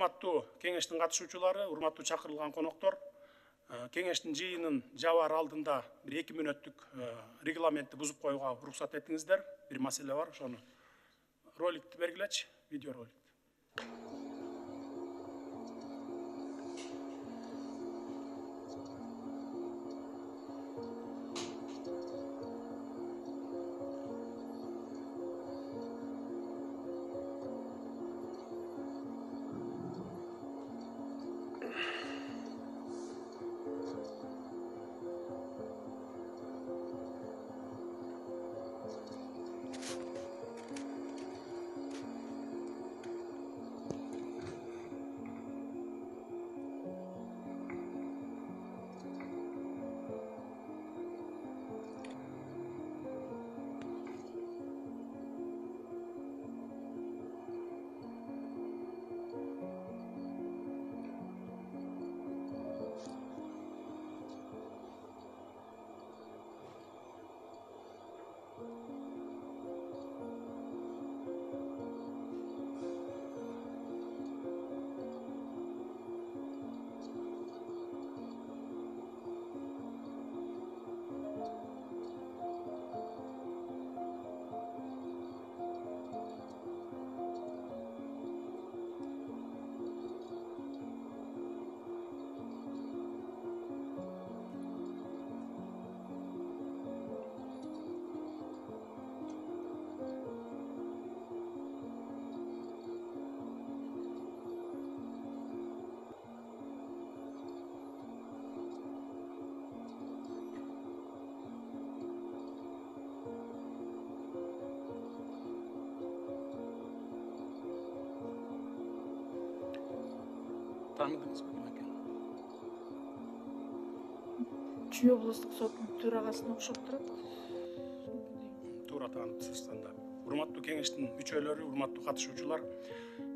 урматтуу кеңештин катышуучулары, урматтуу чакырылган коноктор, кеңештин жыйынын жабаар алдында бир 2 мүнөттүк регламентти бузуп коюуга уруксат этиңиздер. Бир маселе бар, ошону роликти бергилечи, видео ролик. Tanıdınız mı eкен? Чүй облустук соттун төрагасына окшоп турат. Туура таанып да. Урматтуу кеңештин мүчөлөрү, урматтуу катышуучулар,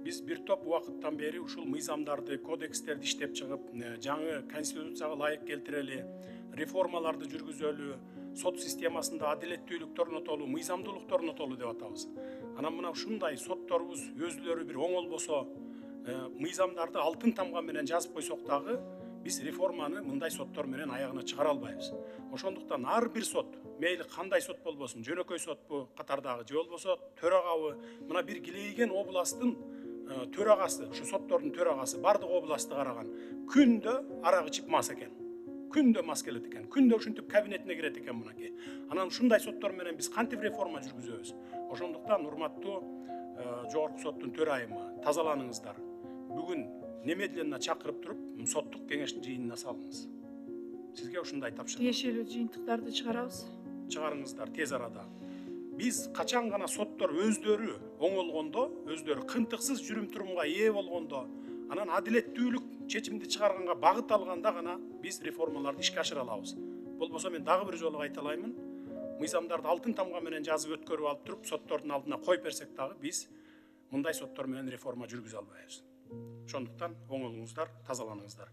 биз бир топ убакыттан бери ушул мыйзамдарды, кодекстерди иштеп чыгып, жаңы конституцияга ылайык келтирели, реформаларды жүргүзөлү, сот системасында адилеттүүлүктү орнотолу, мыйзамдуулукту орнотолу деп атабыз. Анан мына ушундай сотторубуз өзүлөрү бир оңолбосо, мыйзамдарды алтын тамга менен жазып койсок дагы, биз реформаны мындай соттор менен аягына чыгара албайбыз. Ошондуктан ар бир сот, мейли кандай сот болбосун, жөнөкөй сотпу катардагы же болбосо төрагабы, мына бир килейген областтын төрагасы, ушу соттордун төрагасы бардык областты караган, күндө арак ичип мас экен. Күндө мас келет экен, күндө ушинтип кабинетине кирет экен мынакей. Анан ушундай соттор менен биз кантип реформа жүргүзөбүз? Ошондуктан урматтуу жогорку соттун төрайымы, тазаланыңыздар. Бүгүн немедленно чакырып туруп, соттук кеңештин жыйынына салыңыз. Сизге ушундай тапшырма. Тиешелүү жыйынтыктарды чыгарабыз. Чыгарыңыздар тез арада. Биз качан гана соттор өздөрү оңолгондо, өздөрү кынтыксыз жүрүм турумга ээ болгондо, анан адилеттүүлүк чечимди чыгарганга багыт алганда гана биз реформаларды ишке ашыра алабыз. Болбосо мен дагы бир жолу кайталаймын, мыйзамдарды алтын тамга менен жазып өткөрүп алып туруп, соттордун алдына коюп берсек дагы биз мындай соттор менен реформа жүргүзө албайбыз. Ошондуктан оңолуңуздар, тазаланыңыздар.